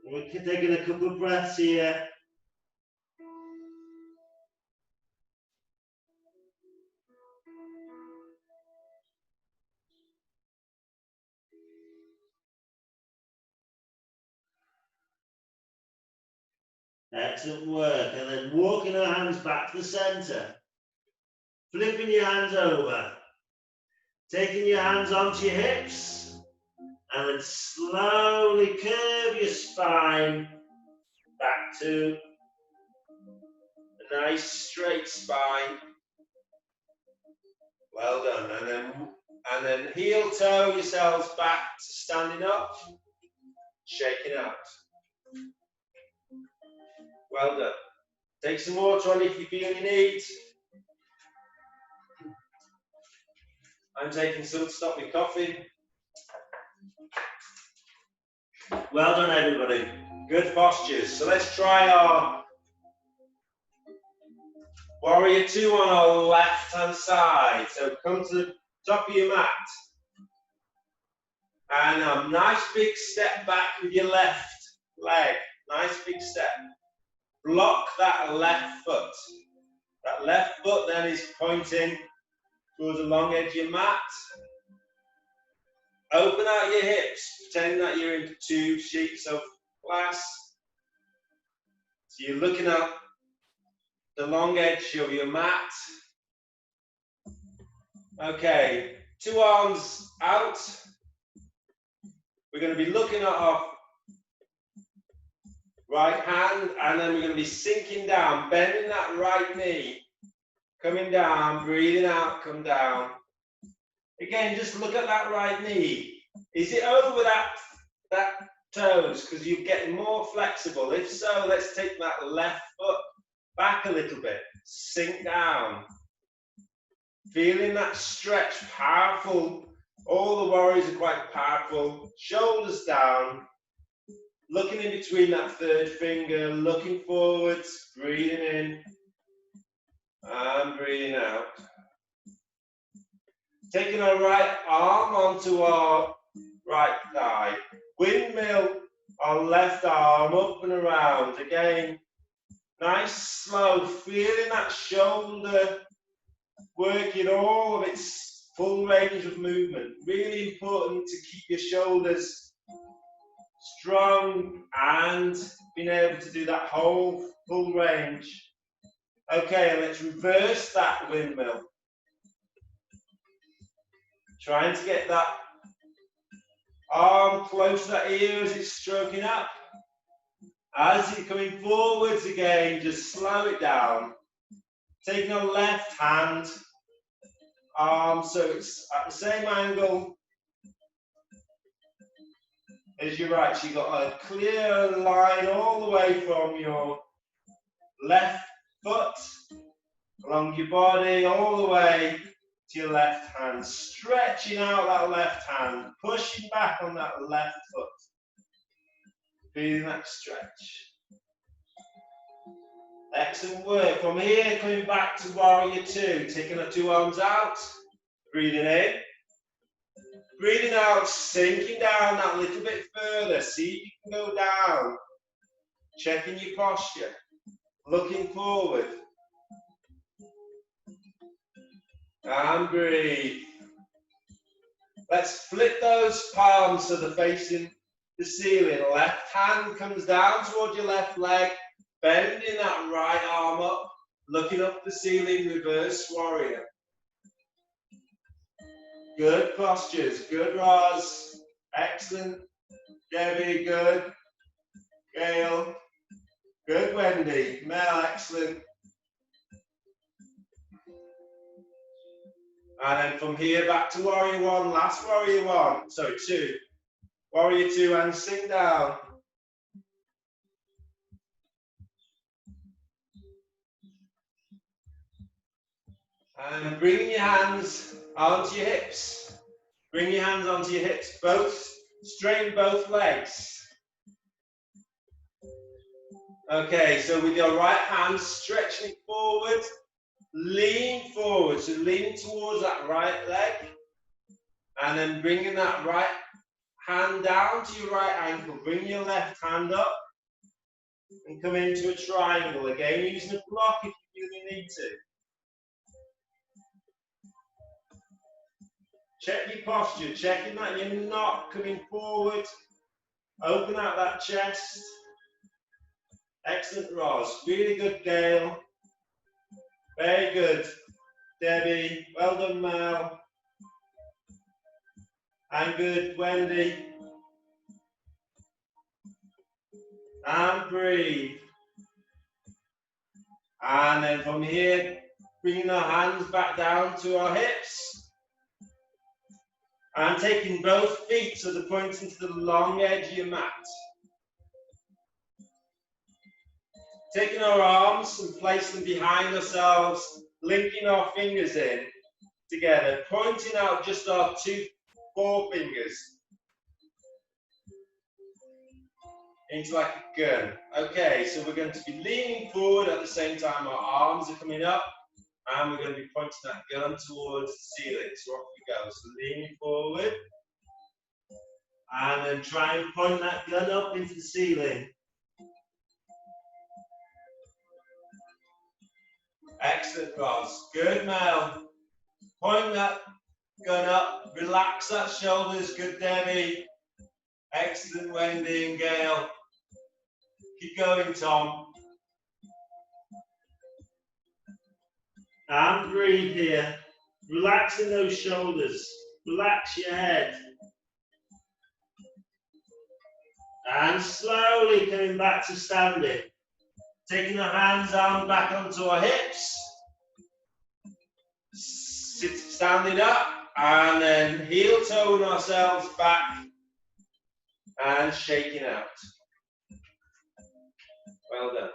We're taking a couple of breaths here. Excellent work. And then walking our hands back to the centre. Flipping your hands over. Taking your hands onto your hips. And then slowly curve your spine back to a nice straight spine. Well done. And then heel toe yourselves back to standing up. Shaking out. Well done. Take some water on if you feel you need. I'm taking some to stop me coughing. Well done, everybody. Good postures. So let's try our warrior 2 on our left-hand side. So come to the top of your mat. And a nice big step back with your left leg. Nice big step. Block that left foot. That left foot then is pointing towards the long edge of your mat. Open out your hips. Pretend that you're in 2 sheets of glass. So you're looking at the long edge of your mat. Okay, 2 arms out. We're going to be looking at our right hand, and then we're going to be sinking down, bending that right knee, coming down, breathing out, come down. Again, just look at that right knee. Is it over that toes? Because you're getting more flexible. If so, let's take that left foot back a little bit. Sink down. Feeling that stretch, powerful. All the warriors are quite powerful. Shoulders down. Looking in between that third finger, looking forwards, breathing in and breathing out. Taking our right arm onto our right thigh. Windmill our left arm up and around. Again, nice, slow, feeling that shoulder working all of its full range of movement. Really important to keep your shoulders strong and being able to do that whole full range. Okay, let's reverse that windmill. Trying to get that arm close to that ear as it's stroking up. As you're coming forwards again, just slow it down. Taking a left hand arm so it's at the same angle as your right. So you've got a clear line all the way from your left foot, along your body, all the way to your left hand. Stretching out that left hand, pushing back on that left foot. Feeling that stretch. Excellent work. From here, coming back to warrior two, taking the two arms out, breathing in. Breathing out, sinking down that little bit further. See if you can go down. Checking your posture. Looking forward. And breathe. Let's flip those palms so they're facing the ceiling. Left hand comes down towards your left leg. Bending that right arm up. Looking up the ceiling, reverse warrior. Good postures, good Roz, excellent, Debbie, good, Gail, good Wendy, Mel, excellent. And then from here back to warrior one, last warrior one, sorry, two. Warrior two and sink down. And bring your hands onto your hips. Bring your hands onto your hips, both, straighten both legs. Okay, so with your right hand, stretching it forward, lean forward, so lean towards that right leg, and then bringing that right hand down to your right ankle. Bring your left hand up, and come into a triangle. Again, using a block if you really need to. Check your posture, checking that you're not coming forward. Open out that chest. Excellent, Roz. Really good, Gail. Very good, Debbie. Well done, Mel. And good, Wendy. And breathe. And then from here, bringing our hands back down to our hips. And taking both feet so they're pointing to the long edge of your mat. Taking our arms and placing them behind ourselves, linking our fingers in together, pointing out just our two forefingers into like a gun. Okay, so we're going to be leaning forward at the same time our arms are coming up, and we're going to be pointing that gun towards the ceiling. So off we go. So leaning forward, and then try and point that gun up into the ceiling. Excellent, Roz. Good, Mel. Point that gun up. Relax that shoulders. Good, Debbie. Excellent, Wendy and Gail. Keep going, Tom. And breathe here. Relaxing those shoulders. Relax your head. And slowly coming back to standing. Taking our hands down back onto our hips. Standing up. And then heel toeing ourselves back. And shaking out. Well done.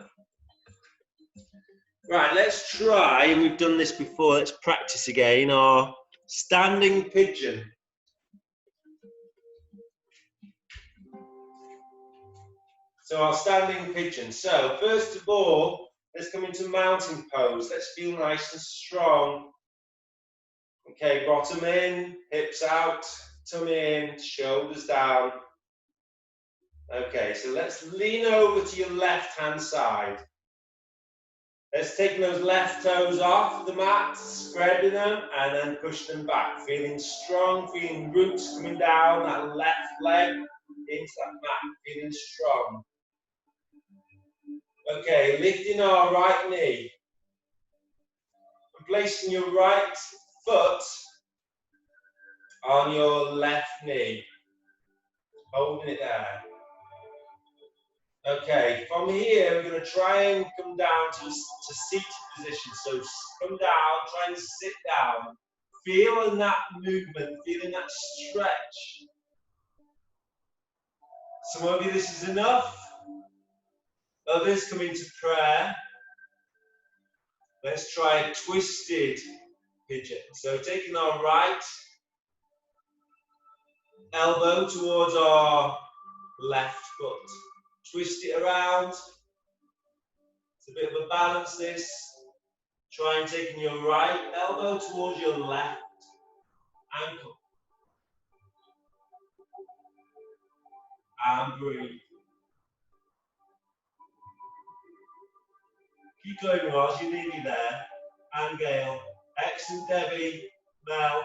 Right, let's try, and we've done this before, let's practice again, our standing pigeon. So our standing pigeon. So first of all, let's come into mountain pose. Let's feel nice and strong. Okay, bottom in, hips out, tummy in, shoulders down. Okay, so let's lean over to your left-hand side. Let's take those left toes off the mat, spreading them, and then push them back. Feeling strong, feeling roots coming down that left leg into that mat, feeling strong. Okay, lifting our right knee. And placing your right foot on your left knee. Holding it there. Okay, from here we're going to try and come down to seated position. So come down, try and sit down. Feeling that movement, feeling that stretch. Some of you, this is enough. Others come into prayer. Let's try a twisted pigeon. So taking our right elbow towards our left foot. Twist it around. It's a bit of a balance this. Try and taking your right elbow towards your left ankle. And breathe. Keep going, Ross, you're nearly there. And Gail. Excellent, Debbie. Mel.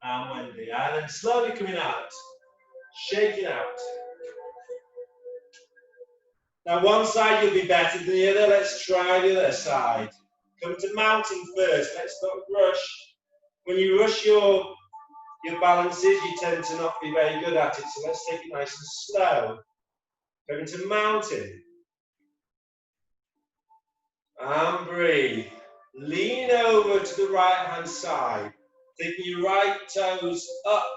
And Wendy. And then slowly coming out. Shaking out. Now one side you'll be better than the other. Let's try the other side. Come to mountain first. Let's not rush. When you rush your balances, you tend to not be very good at it. So let's take it nice and slow. Come into mountain. And breathe. Lean over to the right hand side. Taking your right toes up,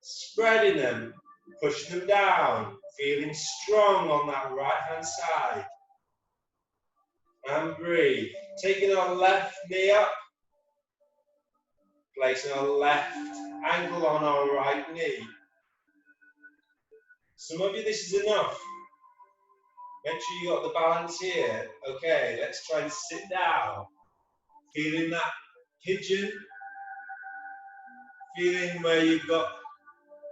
spreading them, pushing them down, feeling strong on that right hand side. And breathe. Taking our left knee up, placing our left ankle on our right knee. Some of you, this is enough. Make sure you got the balance here. Okay, let's try and sit down. Feeling that pigeon. Feeling where you've got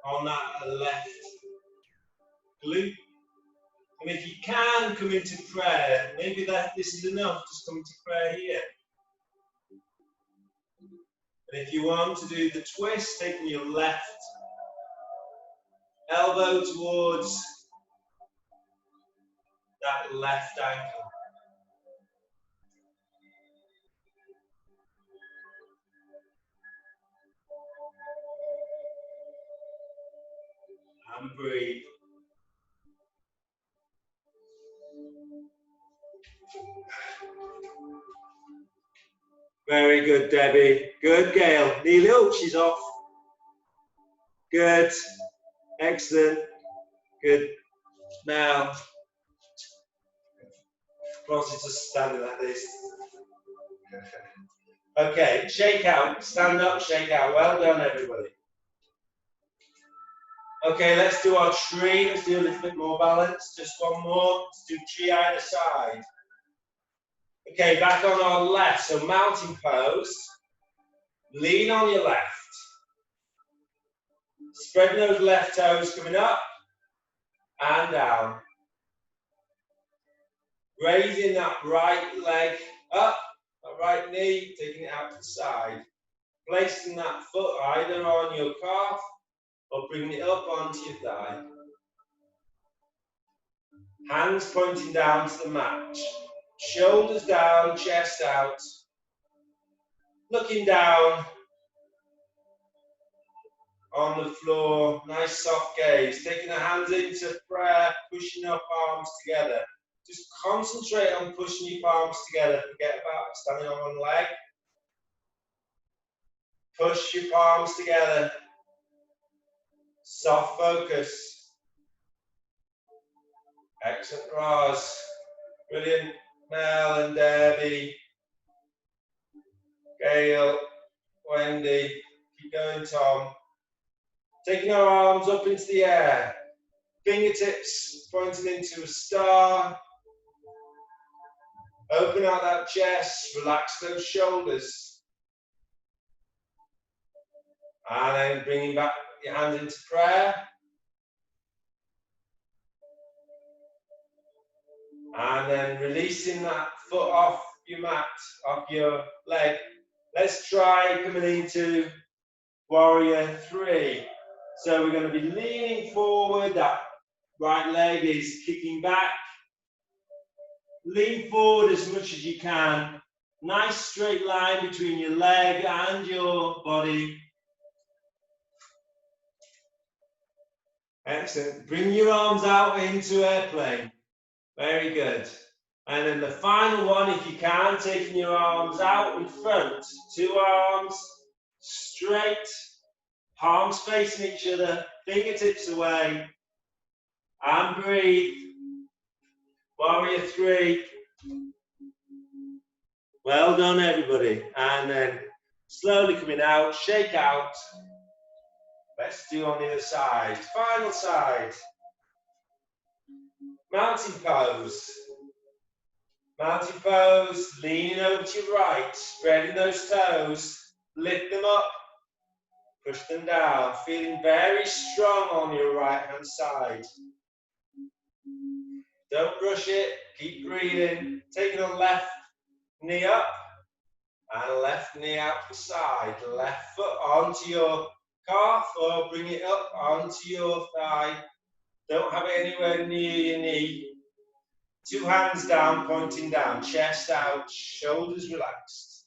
on that left glute. And if you can come into prayer, maybe this is enough, just come into prayer here. And if you want to do the twist, taking your left elbow towards that left ankle. And breathe. Very good, Debbie. Good, Gail. Nearly, oh, she's off. Good. Excellent. Good. Now, Ross just standing like this. Okay, shake out. Stand up, shake out. Well done, everybody. Okay, let's do our tree. Let's do a little bit more balance. Just one more. Let's do tree either side. Okay, back on our left. So mountain pose. Lean on your left. Spreading those left toes coming up and down. Raising that right leg up, that right knee, taking it out to the side. Placing that foot either on your calf or bringing it up onto your thigh. Hands pointing down to the mat. Shoulders down, chest out. Looking down on the floor, nice soft gaze. Taking the hands into prayer, pushing our palms together. Just concentrate on pushing your palms together. Forget about standing on one leg. Push your palms together. Soft focus. Excellent, Roz. Brilliant, Mel and Debbie. Gail, Wendy. Keep going, Tom. Taking our arms up into the air. Fingertips pointing into a star. Open out that chest. Relax those shoulders. And then bringing back your hands into prayer. And then releasing that foot off your mat, off your leg. Let's try coming into warrior 3. So we're going to be leaning forward. That right leg is kicking back. Lean forward as much as you can. Nice straight line between your leg and your body. Excellent. Bring your arms out into airplane. Very good. And then the final one, if you can, taking your arms out in front. 2 arms straight, Palms facing each other, fingertips away, and breathe. Warrior 3. Well done, everybody. And then slowly coming out, shake out. Let's do on the other side. Final side. Mountain pose. Mountain pose, leaning over to your right, spreading those toes, lift them up, push them down, feeling very strong on your right hand side. Don't rush it, keep breathing, taking a left knee up and left knee out the side, left foot onto your calf or bring it up onto your thigh. Don't have it anywhere near your knee. 2 hands down, pointing down, chest out, shoulders relaxed.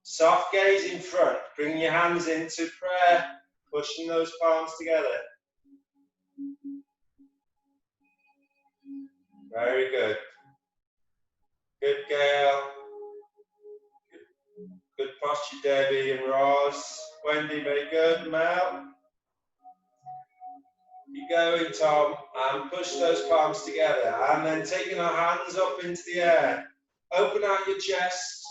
Soft gaze in front, bring your hands into prayer, pushing those palms together. Very good. Good, Gail. Good posture, Debbie and Roz. Wendy, very good. Mel. Keep going, Tom, and push those palms together. And then taking our hands up into the air. Open out your chest.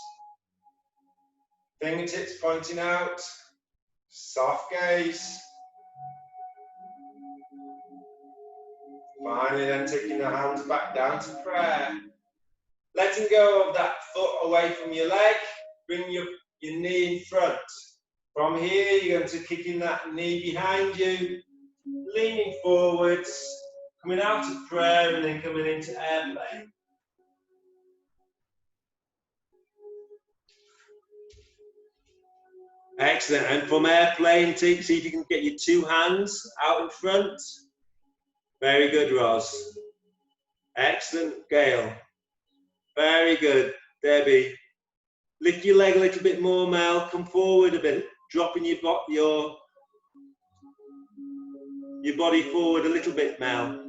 Fingertips pointing out. Soft gaze. Finally, then taking the hands back down to prayer. Letting go of that foot away from your leg. Bring your knee in front. From here, you're going to kick in that knee behind you. Leaning forwards, coming out of prayer and then coming into airplane. Excellent. And from airplane, see if you can get your 2 hands out in front. Very good, Roz. Excellent, Gail. Very good, Debbie. Lift your leg a little bit more, Mel. Come forward a bit, dropping your body forward a little bit, Mel.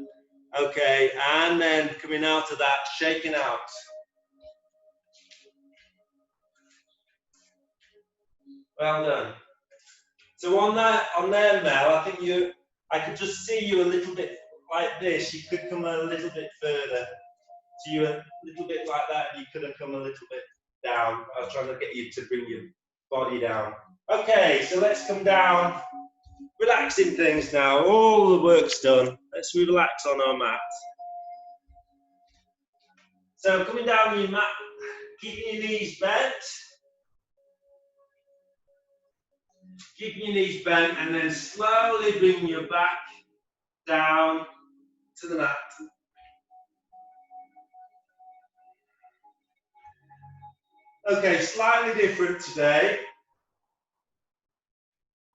Okay, and then coming out of that, shaking out. Well done. So on there, Mel, I think I could just see you a little bit like this. You could come a little bit further. So you a little bit like that, and you could have come a little bit down. I was trying to get you to bring your body down. Okay, so let's come down. Relaxing things now. All the work's done. Let's relax on our mat. So coming down your mat, keeping your knees bent. Keeping your knees bent, and then slowly bring your back down to the mat. Okay, slightly different today.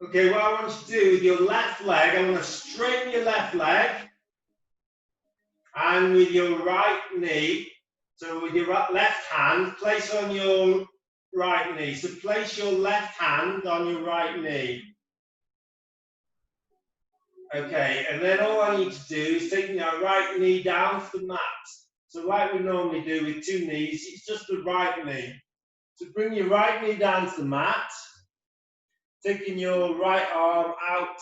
Okay, what I want you to do with your left leg, I want to straighten your left leg, and with your right knee, so with your left hand, place on your right knee. So place your left hand on your right knee. Okay, and then all I need to do is take your right knee down to the mat. So like we normally do with 2 knees, it's just the right knee. So bring your right knee down to the mat, taking your right arm out.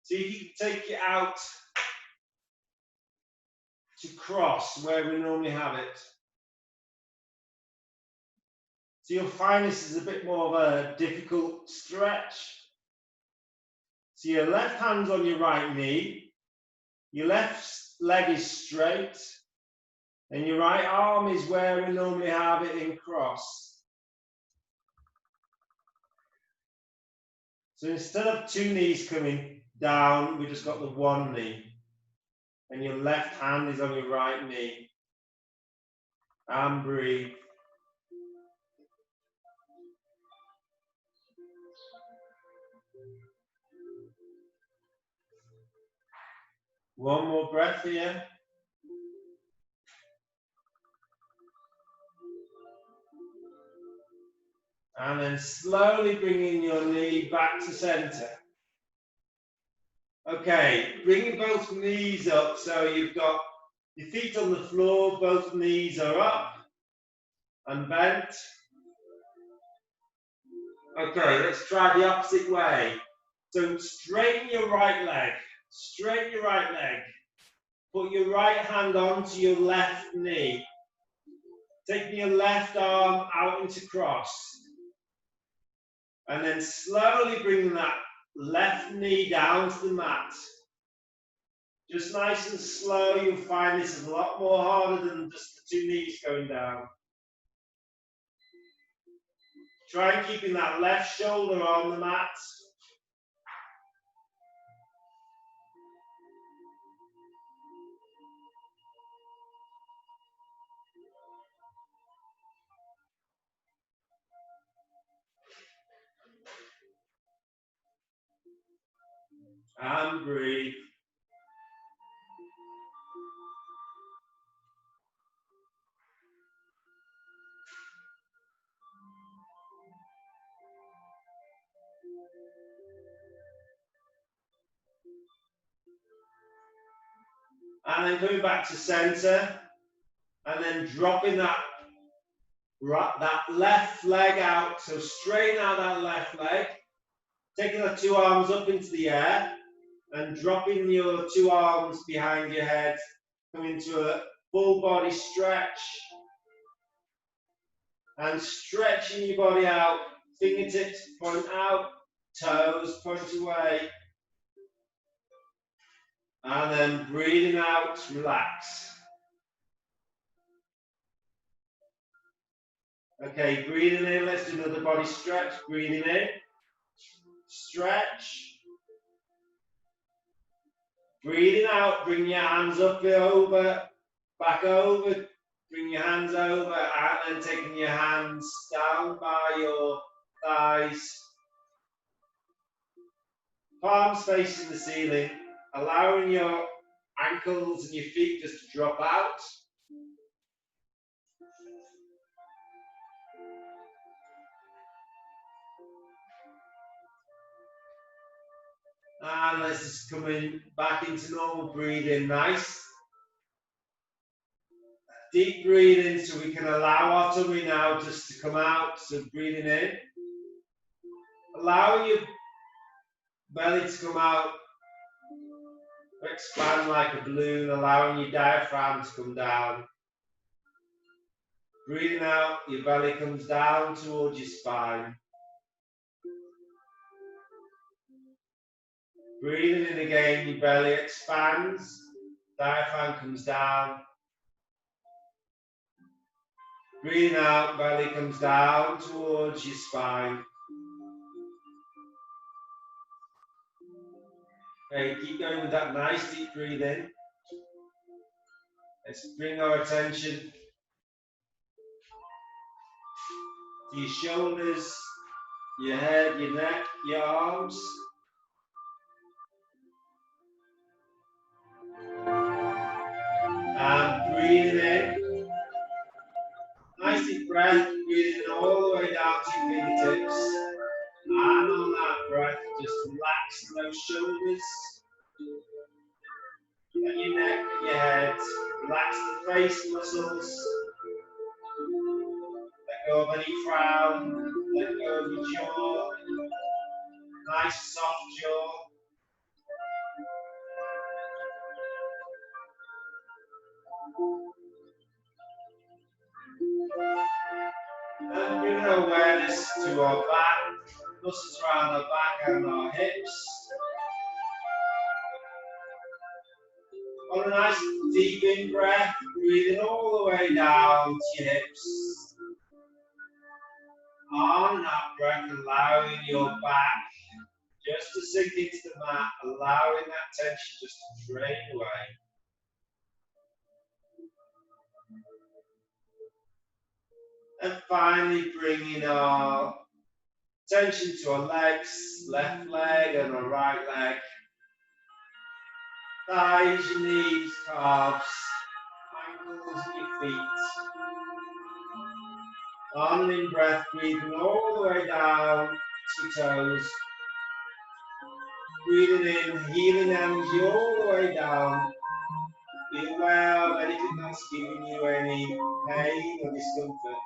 See if you can take it out to cross where we normally have it. So you'll find this is a bit more of a difficult stretch. So your left hand's on your right knee, your left leg is straight, and your right arm is where we normally have it in cross. So instead of 2 knees coming down, we just got the 1 knee. And your left hand is on your right knee. And breathe. One more breath here. And then slowly bringing your knee back to center. Okay, bringing both knees up so you've got your feet on the floor, both knees are up and bent. Okay, let's try the opposite way. So straighten your right leg. Straighten your right leg. Put your right hand onto your left knee. Taking your left arm out into cross. And then slowly bring that left knee down to the mat. Just nice and slow. You'll find this is a lot more harder than just the two knees going down. Try and keeping that left shoulder on the mat. And breathe. And then coming back to center. And then dropping that left leg out. So straighten out that left leg. Taking the two arms up into the air. And dropping your two arms behind your head. Coming to a full body stretch. And stretching your body out. Fingertips point out. Toes point away. And then breathing out, relax. Okay, breathing in, let's do another body stretch. Breathing in, stretch. Breathing out, bring your hands up over, back over. Bring your hands over, and then taking your hands down by your thighs. Palms facing the ceiling, allowing your ankles and your feet just to drop out. And let's just come in back into normal breathing, nice. Deep breathing so we can allow our tummy now just to come out. So breathing in. Allowing your belly to come out. Expand like a balloon, allowing your diaphragm to come down. Breathing out, your belly comes down towards your spine. Breathing in again, your belly expands, diaphragm comes down. Breathing out, belly comes down towards your spine. Okay, keep going with that nice deep breathing. Let's bring our attention to your shoulders, your head, your neck, your arms. And breathing in. Nice deep breath, breathing all the way down to your fingertips. And on that breath, just relax those shoulders, and your neck and your head. Relax the face muscles. Let go of any frown. Let go of your jaw. Nice soft jaw. And bring our awareness to our back, muscles around our back and our hips. On a nice deep in breath, breathing all the way down to your hips. On that breath, allowing your back just to sink into the mat, allowing that tension just to drain away. And finally bringing our attention to our legs, left leg and our right leg. Thighs, your knees, calves, ankles and your feet. On an in breath, breathing all the way down to your toes. Breathing in, healing energy all the way down. Be aware of anything that's giving you any pain or discomfort.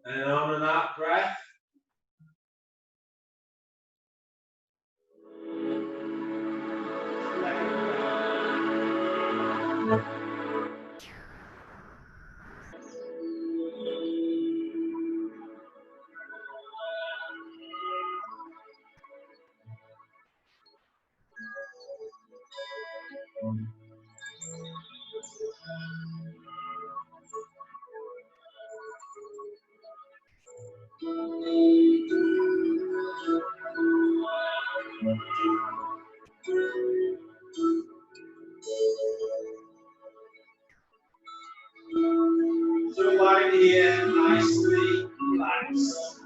And on and out breath. So lying here, nicely relaxed.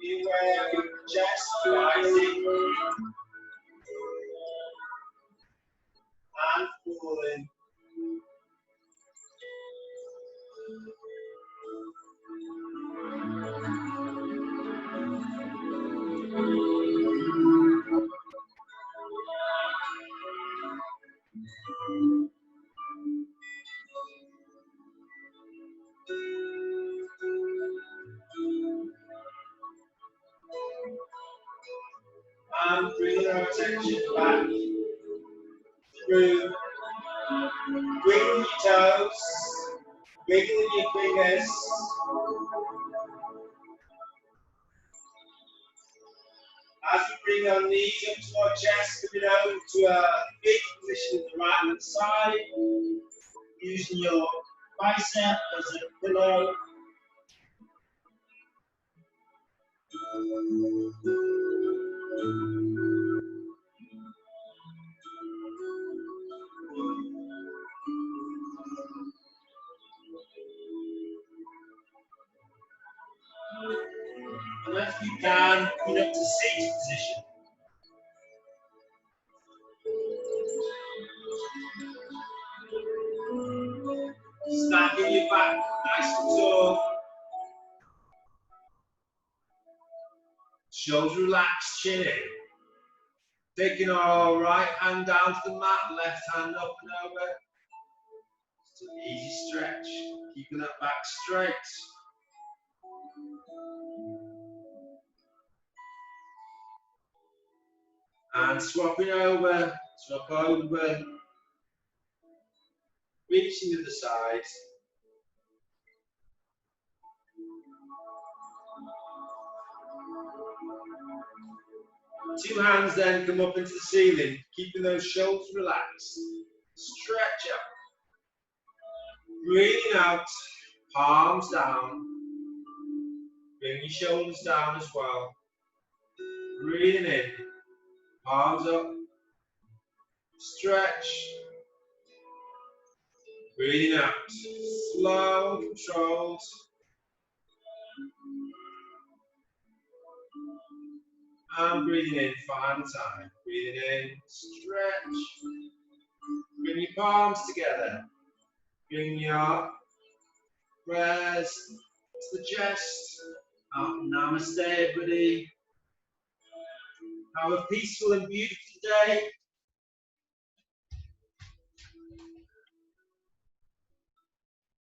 Be aware of your chest rising and falling. And bring our attention back through wiggling your toes, wiggling your fingers. As we bring our knees up to our chest, coming over to a big position in the right hand side, using your bicep as a pillow. And if you can, coming up to seated position. Stacking your back nice and tall. Shoulders relaxed, chin in. Taking our right hand down to the mat, left hand up and over. Just an easy stretch, keeping that back straight. And swapping over, swap over. Reaching to the side. Two hands then come up into the ceiling, keeping those shoulders relaxed. Stretch up. Breathing out, palms down. Bring your shoulders down as well. Breathing in, palms up. Stretch. Breathing out, slow, controlled. And breathing in, final time. Breathing in, stretch. Bring your palms together. Bring your prayers to the chest. Namaste, everybody. Have a peaceful and beautiful day.